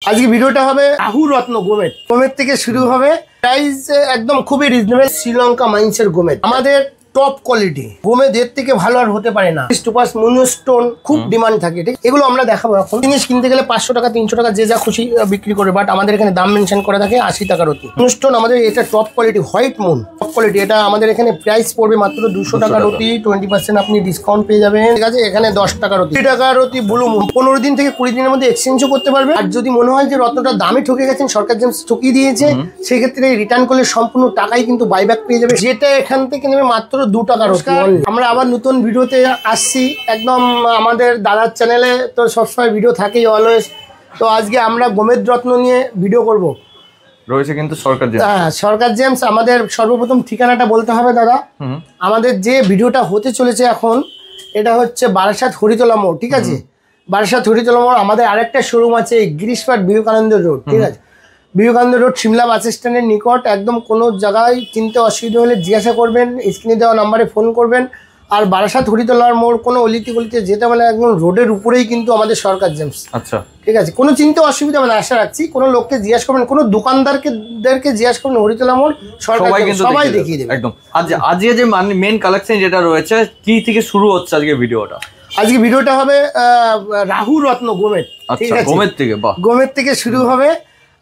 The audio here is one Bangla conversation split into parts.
আজকে ভিডিওটা হবে রাহু রত্ন গোমেদ। গোমেদ থেকে শুরু হবে। প্রাইস একদম খুবই রিজনেবল। শ্রীলঙ্কা মাইন্সের গোমেদ আমাদের টপ কোয়ালিটি। গোমেদের থেকে ভালো আর হতে পারে না। স্টোপাস মুনস্টোন খুব ডিমান্ড থাকে, ঠিক? এগুলো আমরা দেখাবো। এখন জিনিস কিনতে গেলে 500 টাকা 300 টাকা যে যা খুশি বিক্রি করে, বাট আমাদের এখানে দাম মেনশন করা থাকে 80 টাকার অতি। মুনস্টোন আমাদের এটা top quality, white moon top quality. এটা আমাদের এখানে প্রাইস পড়বে মাত্র 200 টাকার অতি। 20% আপনি ডিসকাউন্ট পেয়ে যাবেন, ঠিক আছে? এখানে 10 টাকার অতি, 30 টাকার অতি ব্লু মুন। 15 দিন থেকে 20 দিনের মধ্যে এক্সচেঞ্জও করতে পারবে। আর যদি মনে হয় যে রত্নটা দামে ঠকে গেছেন, সরকার জেমস ঠকিয়ে দিয়েছে, সেই ক্ষেত্রে রিটার্ন করলে সম্পূর্ণ টাকাই কিন্তু বাইব্যাক পেয়ে যাবে, যেটা এখান থেকে নেবে মাত্র 2 টাকার অতি। আমরা আবার নতুন ভিডিওতে আসছি একদম আমাদের দাদার চ্যানেলে, তো সবসময় ভিডিও থাকেই অলওয়েজ। তো আজকে আমরা গোমেদ রত্ন নিয়ে ভিডিও করব। রয়েছে কিন্তু সরকার জেমস। হ্যাঁ, সরকার জেমস। আমাদের সর্বপ্রথম ঠিকানাটা বলতে হবে দাদা। আমাদের যে ভিডিওটা হতে চলেছে এখন, এটা হচ্ছে বারাসাত হরিতলা মোড়, ঠিক আছে? বারাসাত হরিতলা মোড়। আমাদের আরেকটা শোরুম আছে গিরিশপাট বিবেকানন্দ রোড, ঠিক আছে? বিবেকানন্দ রোড সিমলা বাস স্ট্যান্ডের নিকট। একদম কোনো জায়গায় চিনতে অসুবিধা হলে জিজ্ঞাসা করবেন, স্ক্রিনে দেওয়া নাম্বারে ফোন করবেন। আর বারাসাত হরিতলার মোড় কোনো অলিতে গলিতে যেতে মানে একদম রোডের উপরেই কিন্তু আমাদের সরকার জেমস। আচ্ছা, ঠিক আছে? কোনো চিন্তা অসুবিধা মানে আশা রাখছি। কোনো লোককে জিজ্ঞাসা করবেন, কোনো দোকানদারকে জিজ্ঞাসা করবেন হরিতলা মোড়, সবাই দেখিয়ে দেবে একদম। আজকে যে মেন কালেকশন যেটা রয়েছে কি থেকে শুরু হচ্ছে আজকে ভিডিওটা? আজকে ভিডিওটা হবে রাহু রত্ন গোমেদ, ঠিক আছে? গোমেদ থেকে, বাহ, গোমেদ থেকে শুরু হবে।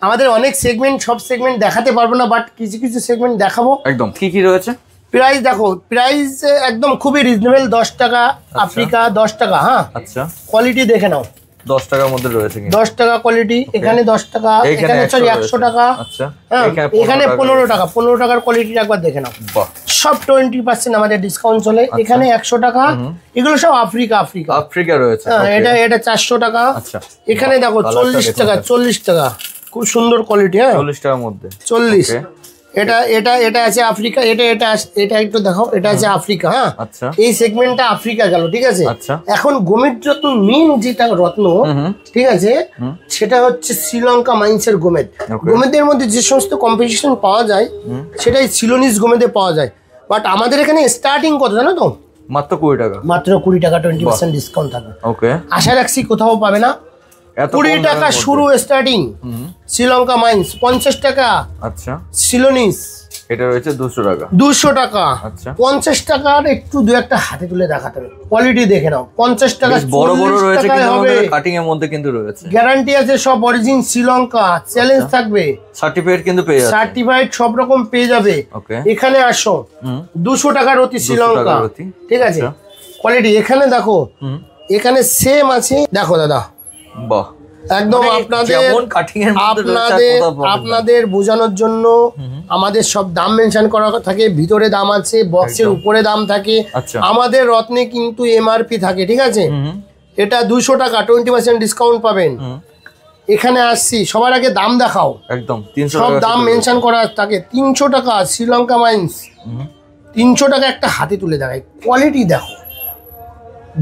আমাদের অনেক সেগমেন্ট, সব সেগমেন্ট দেখাতে পারবো না, বাট কিছু কিছু সেগমেন্ট দেখাবো। একদম কি কি রয়েছে? প্রাইস দেখো, প্রাইস একদম খুবই রিজনেবল। 10 টাকা আফ্রিকা, 10 টাকা। হ্যাঁ, আচ্ছা, কোয়ালিটি দেখে নাও। 10 টাকার মধ্যে রয়েছে, 10 টাকা কোয়ালিটি। এখানে 10 টাকা, এখানে সরি 100 টাকা। আচ্ছা, এখানে 15 টাকা। 15 টাকার কোয়ালিটিটা একবার দেখে নাও। বাহ, সব 20% আমাদের ডিসকাউন্ট চলে। এখানে 100 টাকা। এগুলো সব আফ্রিকা রয়েছে। এটা 400 টাকা। আচ্ছা, এখানে দেখো 40 টাকা, 40 টাকা। খুব সুন্দর কোয়ালিটি। হ্যাঁ, 40 টাকার মধ্যে 40। এটা আছে আফ্রিকা। এটা একটু দেখো, এটা আছে আফ্রিকা। হ্যাঁ, আচ্ছা, এই সেগমেন্টটা আফ্রিকা গেল, ঠিক আছে? এখন গোমেদ রত্ন মেন যেটা রত্ন, ঠিক আছে, সেটা হচ্ছে শ্রীলঙ্কা মাইন্সের গোমেদ। গোমেদের মধ্যে যে সমস্ত কম্পিটিশন পাওয়া যায়, সেটাই সিলোনিস গোমেদে পাওয়া যায়। বাট আমাদের এখানে স্টার্টিং কত জানো তো? মাত্র 20 টাকা। মাত্র 20 টাকা, 20% ডিসকাউন্ট থাকে। ওকে, আশা রাখছি কোথাও পাবে না। 20 টাকা শুরু স্টার্টিং। শ্রীলঙ্কা মাইন্স 50 টাকা। আচ্ছা, সিলোনিস এটা রয়েছে 200 টাকা। 200 টাকা। আচ্ছা, 50 টাকার একটু দু একটা হাতে তুলে দেখাতে হবে। কোয়ালিটি দেখে নাও। 50 টাকা বড় বড় রয়েছে, কিন্তু আমাদের কাটিং এর মধ্যে কিন্তু রয়েছে। গ্যারান্টি আছে, সব অরিজিন শ্রীলঙ্কা। চ্যালেঞ্জ থাকবে, সার্টিফিকেট কিন্তু পেয়ে যাবে। সার্টিফাইড সব রকম পেয়ে যাবে। ওকে, এখানে আসো। 200 টাকার অতি শ্রীলঙ্কা, ঠিক আছে? কোয়ালিটি এখানে দেখো, এখানে সেম আছে। দেখো দাদা, বাহ, একদম আপনাদের বোঝানোর জন্য আমাদের সব দাম মেনশন করা থাকে। ভিতরে দাম আছে, বক্সের উপরে দাম থাকে। আমাদের রত্নে কিন্তু এমআরপি থাকে, ঠিক আছে? এটা 200 টাকা, 20% ডিসকাউন্ট পাবেন। এখানে আসছি, সবার আগে দাম দেখাও। একদম সব দাম মেনশন করা থাকে। 300 টাকা শ্রীলঙ্কা মাইন্স। 300 টাকা একটা হাতে তুলে দেখায়। কোয়ালিটি দেখো,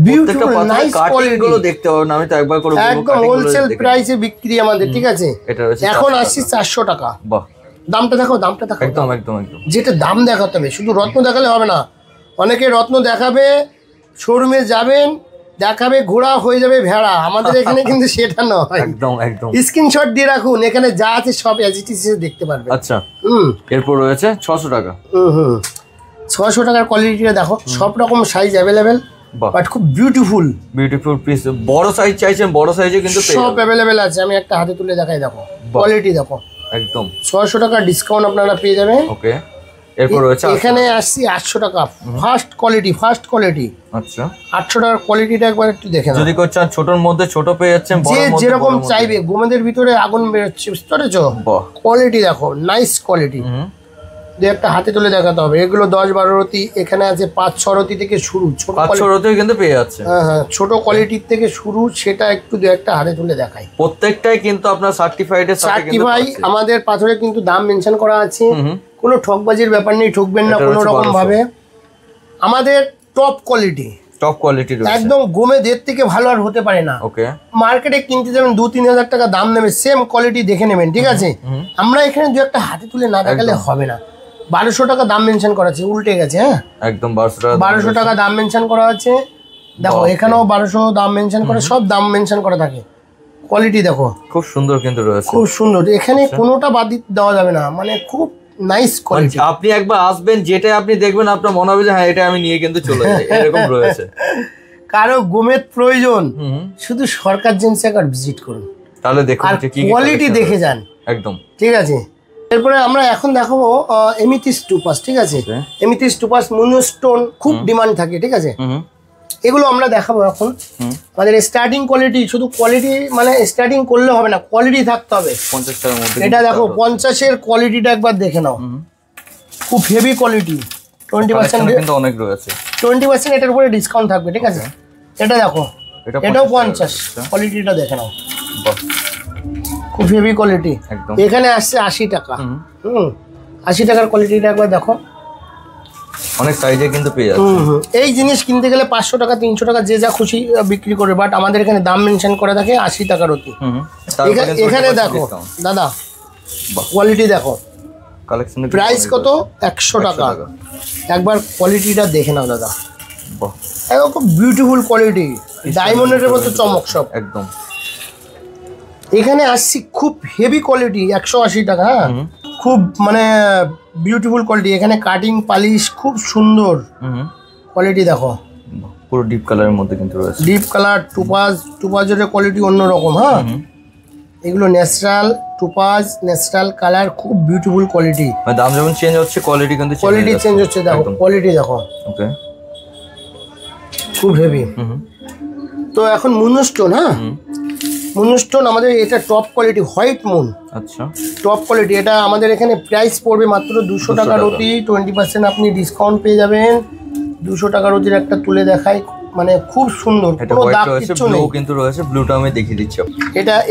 বিউটিফুল নাইস কোয়ালিটি গুলো দেখতে হবে না, আমি তো একবার করে বলবো একদম হোলসেল প্রাইসে বিক্রি আমাদের, ঠিক আছে? এখন আসছে 400 টাকা। বাহ, দামটা দেখো, দামটা দেখো। একদম একদম একদম যেটা দাম দেখাতে হবে। শুধু রত্ন দেখালে হবে না। অনেকে রত্ন দেখাবে, শোরুমে যাবেন, দেখাবে ঘোড়া হয়ে যাবে ভেড়া। আমাদের এখানে কিন্তু সেটা নয়। একদম একদম স্ক্রিনশট দিয়ে রাখুন, এখানে যা আছে সব অ্যাজ ইট ইজ দেখতে পারবেন। আচ্ছা, এরপর রয়েছে 600 টাকা। 600 টাকার কোয়ালিটিটা দেখো, সব রকম সাইজ অ্যাভেলেবেল, বাট খুব বিউটিফুল পিস। বড় সাইজ চাইছেন, বড় সাইজে কিন্তু সব অ্যাভেলেবেল আছে। আমি একটা হাতে তুলে দেখাই, দেখো কোয়ালিটি দেখো। একদম 600 টাকা ডিসকাউন্ট আপনারা পেয়ে যাবেন। ওকে, এরপর রয়েছে এখানে আসছি 800 টাকা। First quality. আচ্ছা, 800 টাকার কোয়ালিটিটা একবার একটু দেখে নাও। যদি চান ছোটর মধ্যে ছোট পেয়ে যাচ্ছেন, যে যেরকম চাইবে। গোমেদের ভিতরে আগুন বেরোচ্ছে, বুঝতে পেরেছো? কোয়ালিটি দেখো, নাইস কোয়ালিটি। দু একটা হাতে তুলে দেখাতে হবে। এগুলো 10-12 রতি। এখানে আছে 5-6 রতি থেকে শুরু। ছোট 5-6 রতি কিন্তু পেয়ে যাচ্ছে। হ্যাঁ, ছোট কোয়ালিটির থেকে শুরু। সেটা একটু দু একটা হাতে তুলে দেখাই। প্রত্যেকটাই কিন্তু আপনার সার্টিফাইডের সাথে কিন্তু সার্টিফাই। আমাদের পাথরে কিন্তু দাম মেনশন করা আছে। কোনো ঠকবাজির ব্যাপার নেই, ঠকবেন না কোনো রকম ভাবে। আমাদের টপ কোয়ালিটি একদম। গোমেদের থেকে ভালো আর হতে পারে না। ওকে, মার্কেটে কিনতে যাবেন 2-3 হাজার টাকা দাম নেবে, সেম কোয়ালিটি দেখে নেবেন, ঠিক আছে? আমরা এখানে দু একটা হাতে তুলে না দেখালে হবে না। 1200 টাকা দাম মেনশন করা আছে, উল্টে গেছে। হ্যাঁ, একদম 1200 টাকা দাম মেনশন করা আছে। দেখো এখানেও 1200 দাম মেনশন করে, সব দাম মেনশন করা থাকে। কোয়ালিটি দেখো খুব সুন্দর কিন্তু রয়েছে, খুব সুন্দর, এখানে কোনোটা বাদ দেওয়া যাবে না, মানে খুব নাইস কোয়ালিটি। আপনি একবার আসবেন, যেটা আপনি দেখবেন আপনার মনে হবে যে হ্যাঁ এটা আমি নিয়ে কিন্তু চলে যাই, এরকম রয়েছে। কারো গোমেদ প্রয়োজন, শুধু সরকার জেমসে একবার ভিজিট করুন, তাহলে দেখুন আর কোয়ালিটি দেখে যান একদম। ঠিক আছে, এরপরে আমরা এখন দেখাবো এমিথিস্ট টুপাস। ঠিক আছে, এমিথিস্ট টুপাস মুনস্টোন খুব ডিমান্ড থাকে। ঠিক আছে, এগুলো আমরা দেখাবো এখন। আমাদের স্টার্টিং কোয়ালিটি, শুধু কোয়ালিটি মানে স্টার্টিং করলে হবে না, কোয়ালিটি থাকতে হবে। 50 টাকার মধ্যে এটা দেখো 50-এর কোয়ালিটিটা একবার দেখে নাও, খুব হেভি কোয়ালিটি। 20% কিন্তু অনেক রয়েছে, 20% এটার উপরে ডিসকাউন্ট থাকবে। ঠিক আছে, এটা দেখো, এটাও 50, কোয়ালিটিটা দেখে নাও, খুব হেভি কোয়ালিটি। এখানে আসছে 80 টাকা। 80 টাকার কোয়ালিটিটা একবার দেখো, অনেক সাইজে কিন্তু পেয়ে যাচ্ছে। এই জিনিস কিনতে গেলে 500 টাকা 300 টাকা যে যা খুশি বিক্রি করে, বাট আমাদের এখানে দাম মেনশন করা থাকে 80 টাকার অতি। এখানে দেখো দাদা, কোয়ালিটি দেখো, প্রাইস কত 100 টাকা। একবার কোয়ালিটিটা দেখে নাও দাদা, খুব বিউটিফুল কোয়ালিটি, ডায়মন্ডের মতো চমক সব একদম। এখানে আসছি খুব হেভি কোয়ালিটি, 180 টাকা। হ্যাঁ, খুব মানে বিউটিফুল কোয়ালিটি। এখানে কাটিং পালিশ খুব সুন্দর কোয়ালিটি দেখো, পুরো ডিপ কালারের মধ্যে কিন্তু রয়েছে, ডিপ কালার। টুপাজের কোয়ালিটি অন্যরকম। হ্যাঁ, এগুলো ন্যাচারাল টুপাজ, ন্যাচারাল কালার, খুব বিউটিফুল কোয়ালিটি। দাম যেমন চেঞ্জ হচ্ছে, কোয়ালিটি কিন্তু চেঞ্জ হচ্ছে। দেখো কোয়ালিটি দেখো, ওকে, খুব হেভি। তো এখন মুনস্টোন, হ্যাঁ মুনস্টোন আমাদের এটা টপ কোয়ালিটি, হোয়াইট মুন। আচ্ছা, টপ কোয়ালিটি। এটা আমাদের এখানে প্রাইস পড়বে মাত্র 200 টাকার অতি, 20% আপনি ডিসকাউন্ট পেয়ে যাবেন। 200 টাকার অতির একটা তুলে দেখাই, মানে খুব সুন্দর, কোনো দাগ কিছু নেই। কিন্তু রয়েছে, ব্লুটা আমি দেখিয়ে দিচ্ছি।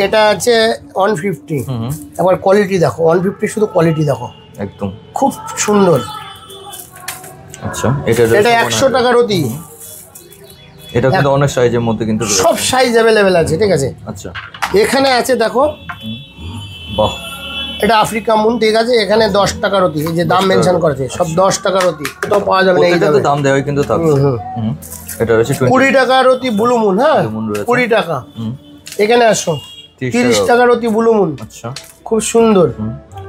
এটা আছে 150। একবার কোয়ালিটি দেখো, 150 শুধু কোয়ালিটি দেখো, একদম খুব সুন্দর। আচ্ছা, এটা 100 টাকার অতি। এটা কিন্তু অনেক সাইজের মধ্যে কিন্তু সব সাইজ अवेलेबल আছে। ঠিক আছে, আচ্ছা এখানে আছে দেখো, বাহ, এটা আফ্রিকা মুন। ঠিক আছে, এখানে 10 টাকার অতি, এই যে দাম মেনশন করেছে সব 10 টাকার অতি, কোথাও পাওয়া যাবে না। এটা তো দাম দেওয়া কিন্তু থাকবে। এটা রয়েছে 20 টাকার অতি ব্লু মুন। হ্যাঁ, 20 টাকা। এখানে আসো, 30 টাকার অতি ব্লু মুন। আচ্ছা, খুব সুন্দর।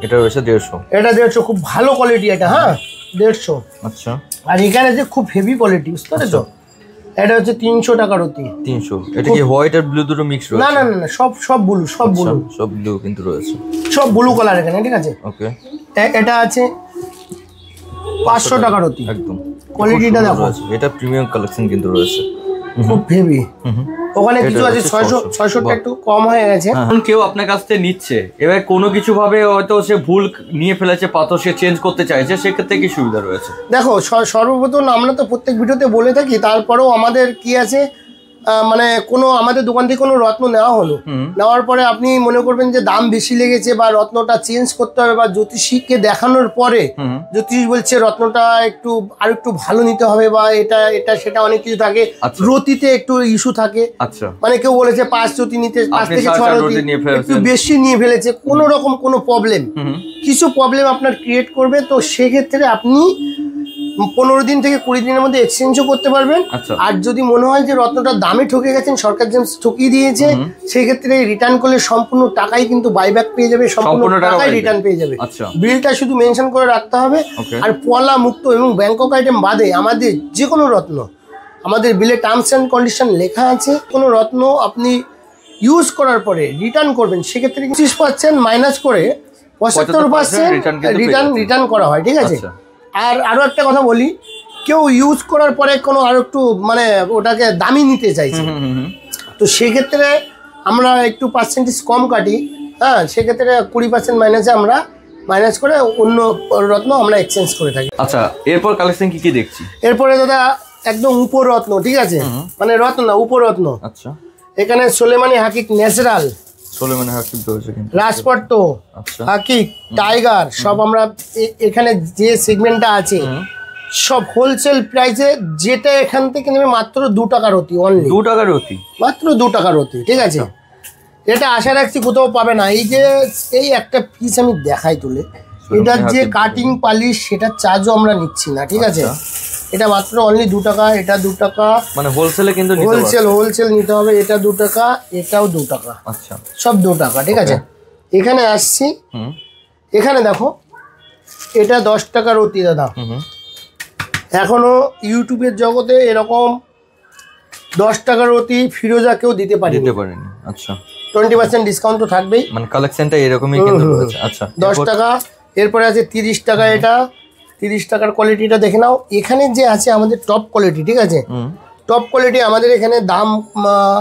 এটা রয়েছে 150। এটা 150, খুব ভালো কোয়ালিটি এটা। হ্যাঁ, 150। আচ্ছা, আর এখানে যে খুব হেভি কোয়ালিটি, বুঝতে পেরেছো? এটা হচ্ছে 300 টাকার অতি। 300। এটা কি হোয়াইট আর ব্লু দুটো মিক্স রয়েছে? না না না, সব ব্লু, সব ব্লু, সব ব্লু কিন্তু রয়েছে, সব ব্লু কালার এখানে। ঠিক আছে, ওকে। এটা আছে 500 টাকার অতি, একদম। কোয়ালিটিটা দেখো, এটা প্রিমিয়াম কালেকশন কিন্তু রয়েছে, খুব হেভি। ওখানে কিছু আছে 600টা একটু কম হয়ে গেছে। এখন কেউ আপনার কাছ থেকে নিচ্ছে, এবার কোনো কিছু ভাবে হয়তো সে ভুল নিয়ে ফেলেছে পাথর, সে চেঞ্জ করতে চাইছে, সেক্ষেত্রে কি সুবিধা রয়েছে? দেখো, সর্বপ্রথম আমরা তো প্রত্যেক ভিডিওতে বলে থাকি, তারপরেও আমাদের কি আছে, মানে কোনো আমাদের দোকান থেকে কোনো রত্ন নেওয়া হলো, নেওয়ার পরে আপনি মনে করবেন যে দাম বেশি লেগেছে বা রত্নটা চেঞ্জ করতে হবে, বা জ্যোতিষীকে দেখানোর পরে জ্যোতিষ বলছে রত্নটা আর একটু ভালো নিতে হবে, বা এটা সেটা অনেক কিছু থাকে, রতিতে একটু ইস্যু থাকে। আচ্ছা, মানে কেউ বলেছে 5 রতি নিতে, 5 থেকে 6 রতি একটু বেশি নিয়ে ফেলেছে, কোনো রকম কোনো প্রবলেম, কিছু প্রবলেম আপনার ক্রিয়েট করবে, তো সেক্ষেত্রে আপনি 15 দিন থেকে 20 দিনের মধ্যে এক্সচেঞ্জও করতে পারবেন। আর যদি মনে হয় যে রত্নটার দামে ঠকে গেছেন, সরকার জেমস ঠকিয়ে দিয়েছে, সেই ক্ষেত্রে রিটার্ন করলে সম্পূর্ণ টাকাই কিন্তু বাইব্যাক পেয়ে যাবে, সম্পূর্ণ টাকাই রিটার্ন পেয়ে যাবে। বিলটা শুধু মেনশন করে রাখতে হবে। আর পলা মুক্ত এবং ব্যাংকক আইটেম বাদে আমাদের যে কোনো রত্ন, আমাদের বিলে টার্মস অ্যান্ড কন্ডিশন লেখা আছে, কোনো রত্ন আপনি ইউজ করার পরে রিটার্ন করবেন, সেক্ষেত্রে 25% মাইনাস করে 75% রিটার্ন করা হয়। ঠিক আছে, আর আরো একটা কথা বলি, কেউ ইউজ করার পরে কোনো আরো একটু মানে ওটাকে দামি নিতে চাইছে, তো সেক্ষেত্রে আমরা একটু পার্সেন্টেজ কম কাটি। হ্যাঁ, সেক্ষেত্রে 20% মাইনাসে আমরা মাইনাস করে অন্য রত্ন আমরা এক্সচেঞ্জ করে থাকি। আচ্ছা, এরপর কালেকশন কি দেখছি? এরপরে দাদা একদম উপরত্ন। ঠিক আছে, মানে রত্ন না, উপরত্ন। আচ্ছা, এখানে সোলেমানি হাকিক ন্যাচারাল, সোলেমানি হাকিক রয়েছে, রাজপট্ট, হাকিক, টাইগার, সব আমরা এখানে যে সেগমেন্টটা আছে সব হোলসেল প্রাইসে, যেটা এখান থেকে নেবে মাত্র 2 টাকার অতি, অনলি 2 টাকার অতি, মাত্র 2 টাকার অতি। ঠিক আছে, এটা আশা রাখছি কোথাও পাবে না। এই একটা পিস আমি দেখাই তুলে, এটার যে কাটিং পালিশ সেটার চার্জও আমরা নিচ্ছি না। ঠিক আছে, এটা মাত্র অনলি 2 টাকা, এটা 2 টাকা, মানে হোলসেলে কিন্তু হোলসেল নিতে হবে। এটা 2 টাকা, এটাও 2 টাকা। আচ্ছা, সব 2 টাকা, ঠিক আছে। এখানে আসছি, এখানে দেখো এটা 10 টাকার অতি দাদা। এখনো ইউটিউবের জগতে এরকম 10 টাকার অতি ফিরোজা কেউ দিতে পারেনি। আচ্ছা, 20% ডিসকাউন্ট তো থাকবেই, মানে কালেকশনটা এরকমই কিন্তু রয়েছে। আচ্ছা, 10 টাকা। এরপরে আছে 30 টাকা, এটা 30 টাকার কোয়ালিটিটা দেখে নাও। এখানে যে আছে আমাদের টপ কোয়ালিটি, ঠিক আছে, টপ কোয়ালিটি আমাদের এখানে দাম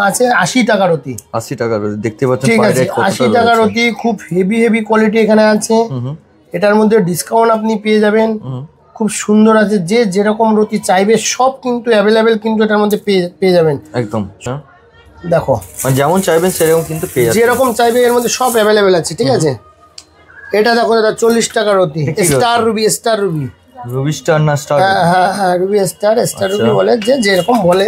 আছে 80 টাকার অতি। 80 টাকার অতি দেখতে পাচ্ছেন, ঠিক আছে, 80 টাকার অতি খুব হেভি কোয়ালিটি এখানে আছে। এটার মধ্যে ডিসকাউন্ট আপনি পেয়ে যাবেন, খুব সুন্দর আছে। যে যেরকম রতি চাইবে সব কিন্তু অ্যাভেলেবেল, কিন্তু এটার মধ্যে পেয়ে যাবেন একদম। দেখো মানে যেমন চাইবেন সেরকম কিন্তু পেয়ে যাবেন, যেরকম চাইবে এর মধ্যে সব অ্যাভেলেবেল আছে, ঠিক আছে। এটা দেখো দাদা 40 টাকার অতি, স্টার রুবি, রুবি স্টার না স্টার, হ্যাঁ রুবি স্টার রুবি বলে, যে যেরকম বলে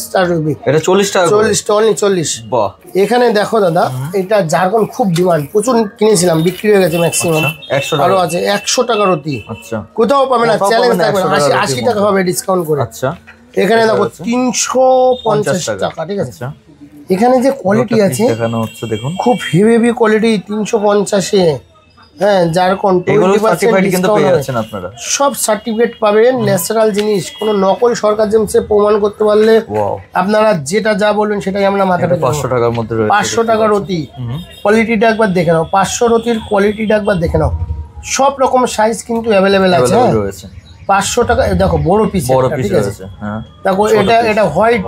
স্টার রুবি। এটা 40 টাকা, 40 অনলি 40। বাহ। এখানে দেখো দাদা, এটা জারকন খুব ডিমান্ড, প্রচুর কিনেছিলাম, বিক্রি হয়ে গেছে ম্যাক্সিমাম। 100 আরো আছে 100 টাকার অতি। আচ্ছা, কোথাও পাবে না, চ্যালেঞ্জ থাকবে না, 80 টাকা হবে ডিসকাউন্ট করে। আচ্ছা, এখানে দেখো 350 টাকা, ঠিক আছে। এখানে যে কোয়ালিটি আছে দেখানো হচ্ছে, দেখুন খুব হেভি কোয়ালিটি, 350-এ। হ্যাঁ, জারকন 20% কিন্তু পেয়ে যাচ্ছেন আপনারা, সব সার্টিফিকেট পাবেন, ন্যাচারাল জিনিস, কোনো নকল সরকার জেমসে প্রমাণ করতে পারলে আপনারা যেটা যা বলবেন সেটাই আমরা মাথাটা। 500 টাকার মধ্যে রয়েছে, 500 টাকার অতি। কোয়ালিটিটা একবার দেখে নাও, 500 অতির কোয়ালিটিটা একবার দেখে নাও। সব রকম সাইজ কিন্তু অ্যাভেলেবেল আছে। 500 টাকা দেখো, বড় পিস, ঠিক আছে। দেখো এটা হোয়াইট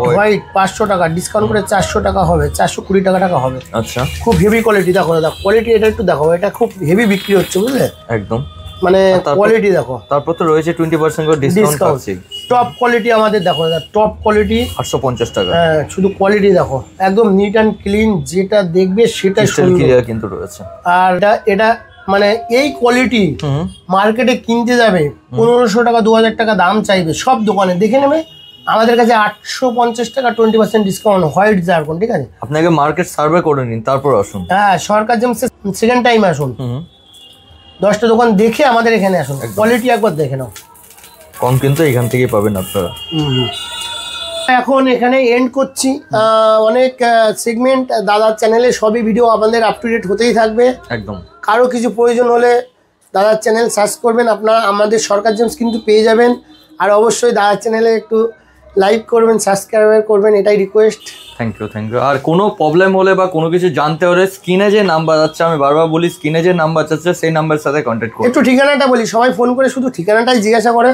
500 টাকা, ডিসকাউন্ট করে 400 টাকা হবে, 420 টাকা হবে। আচ্ছা, খুব হেভি কোয়ালিটি। দেখো দাদা কোয়ালিটি, এটা একটু দেখো, এটা খুব হেভি বিক্রি হচ্ছে, বুঝলে, একদম মানে কোয়ালিটি দেখো। তারপর তো রয়েছে 20% করে ডিসকাউন্ট আছে। টপ কোয়ালিটি আমাদের দেখো দাদা, টপ কোয়ালিটি 850 টাকা। হ্যাঁ, শুধু কোয়ালিটি দেখো, একদম নিট অ্যান্ড ক্লিন, যেটা দেখবে সেটা ক্লিয়ার কিন্তু রয়েছে। আর এটা মানে এই কোয়ালিটি মার্কেটে কিনতে যাবে 1500 টাকা 2000 টাকা দাম চাইবে, সব দোকানে দেখে নেবে। আমাদের কাছে 850 টাকা 20% ডিসকাউন্ট, হোয়াইট জারকন, ঠিক আছে। আপনাকে মার্কেট সার্ভে করে নিন, তারপর আসুন। হ্যাঁ, সরকার জেমসে সেকেন্ড টাইম আসুন, 10টা দোকান দেখে আমাদের এখানে আসুন, কোয়ালিটি একবার দেখে নাও। কম কিন্তু এখান থেকেই পাবেন আপনারা। এখন এখানে এন্ড করছি। অনেক সেগমেন্ট দাদার চ্যানেলে সবই ভিডিও আপনাদের আপ টু ডেট হতেই থাকবে একদম। কারো কিছু প্রয়োজন হলে দাদার চ্যানেল সার্চ করবেন, আপনারা আমাদের সরকার জেমস কিন্তু পেয়ে যাবেন। আর অবশ্যই দাদার চ্যানেলে একটু লাইক করবেন, সাবস্ক্রাইব করবেন, এটাই রিকোয়েস্ট। Thank you. আর কোনো প্রবলেম হলে বা কোনো কিছু জানতে হলে স্ক্রিনে যে নাম্বার আছে, আমি বারবার বলি স্ক্রিনে যে নাম্বার আছে সেই নাম্বারের সাথে কন্ট্যাক্ট করুন। একটু ঠিকানাটা বলি, সবাই ফোন করে শুধু ঠিকানাটাই জিজ্ঞাসা করে।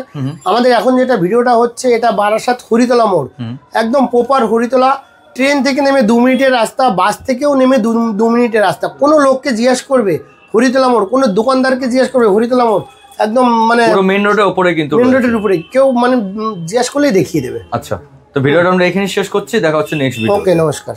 আমাদের এখন যেটা ভিডিওটা হচ্ছে, এটা বারাসাত হরিতলা মোড়, একদম প্রপার হরিতলা। ট্রেন থেকে নেমে 2 মিনিটের রাস্তা, বাস থেকেও নেমে 2 মিনিটের রাস্তা। কোনো লোককে জিজ্ঞেস করবে হরিতলা মোড়, কোনো দোকানদারকে জিজ্ঞেস করবে হরিতলা মোড়, একদম মানে মেন রোডের উপরে, কিন্তু মেন রোডের উপরে, কেউ মানে জিজ্ঞেস করলেই দেখিয়ে দেবে। আচ্ছা, তো ভিডিওটা আমরা এখানে শেষ করছি, দেখা হচ্ছে নেক্সট ভিডিও। ওকে, নমস্কার।